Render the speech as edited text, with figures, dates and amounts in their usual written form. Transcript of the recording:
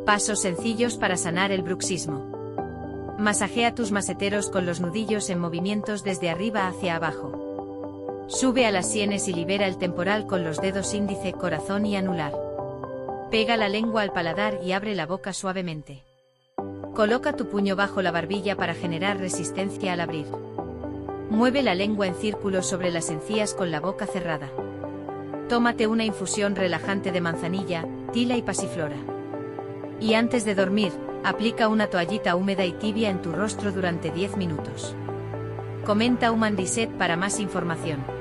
Pasos sencillos para sanar el bruxismo. Masajea tus maseteros con los nudillos en movimientos desde arriba hacia abajo. Sube a las sienes y libera el temporal con los dedos índice, corazón y anular. Pega la lengua al paladar y abre la boca suavemente. Coloca tu puño bajo la barbilla para generar resistencia al abrir. Mueve la lengua en círculos sobre las encías con la boca cerrada. Tómate una infusión relajante de manzanilla, tila y pasiflora. Y antes de dormir, aplica una toallita húmeda y tibia en tu rostro durante 10 minutos. Comenta Human Reset para más información.